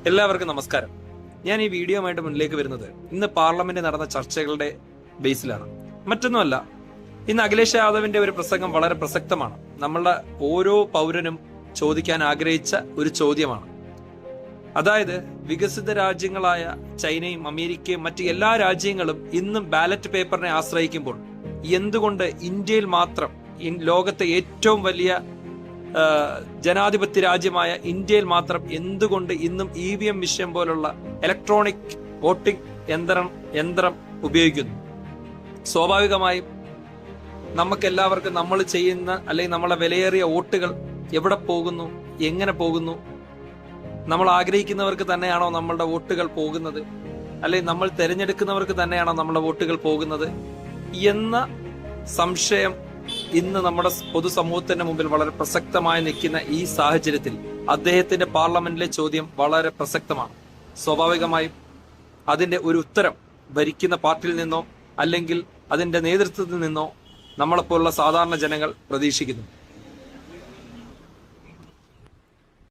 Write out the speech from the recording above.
എല്ലാവർക്കും നമസ്കാരം. ഞാൻ ഈ വീഡിയോയുമായിട്ട് മുന്നിലേക്ക് വരുന്നത് ഇന്ന് പാർലമെന്റിൽ നടന്ന ചർച്ചകളുടെ ബേസിലാണ്. മറ്റൊന്നുമല്ല, ഇന്ന് അഖിലേഷ് യാദവിന്റെ ഒരു പ്രസംഗം വളരെ പ്രസക്തമാണ്. നമ്മളുടെ ഓരോ പൗരനും ചോദിക്കാൻ ആഗ്രഹിച്ച ഒരു ചോദ്യമാണ്. അതായത്, വികസിത രാജ്യങ്ങളായ ചൈനയും അമേരിക്കയും മറ്റ് എല്ലാ രാജ്യങ്ങളും ഇന്നും ബാലറ്റ് പേപ്പറിനെ ആശ്രയിക്കുമ്പോൾ എന്തുകൊണ്ട് ഇന്ത്യയിൽ മാത്രം, ലോകത്തെ ഏറ്റവും വലിയ ജനാധിപത്യ രാജ്യമായ ഇന്ത്യയിൽ മാത്രം എന്തുകൊണ്ട് ഇന്നും EVM മിഷൻ പോലുള്ള ഇലക്ട്രോണിക് വോട്ടിംഗ് യന്ത്രം ഉപയോഗിക്കുന്നു? സ്വാഭാവികമായും നമുക്കെല്ലാവർക്കും നമ്മൾ ചെയ്യുന്ന അല്ലെങ്കിൽ നമ്മളെ വിലയേറിയ വോട്ടുകൾ എവിടെ പോകുന്നു, എങ്ങനെ പോകുന്നു, നമ്മൾ ആഗ്രഹിക്കുന്നവർക്ക് തന്നെയാണോ നമ്മളുടെ വോട്ടുകൾ പോകുന്നത്, അല്ലെങ്കിൽ നമ്മൾ തിരഞ്ഞെടുക്കുന്നവർക്ക് തന്നെയാണോ നമ്മളുടെ വോട്ടുകൾ പോകുന്നത് എന്ന സംശയം ഇന്ന് നമ്മുടെ പൊതുസമൂഹത്തിന്റെ മുമ്പിൽ വളരെ പ്രസക്തമായി നിൽക്കുന്ന ഈ സാഹചര്യത്തിൽ അദ്ദേഹത്തിന്റെ പാർലമെന്റിലെ ചോദ്യം വളരെ പ്രസക്തമാണ്. സ്വാഭാവികമായും അതിന്റെ ഒരു ഉത്തരം ഭരിക്കുന്ന പാർട്ടിയിൽ നിന്നോ അല്ലെങ്കിൽ അതിന്റെ നേതൃത്വത്തിൽ നിന്നോ നമ്മളെപ്പോലുള്ള സാധാരണ ജനങ്ങൾ പ്രതീക്ഷിക്കുന്നു.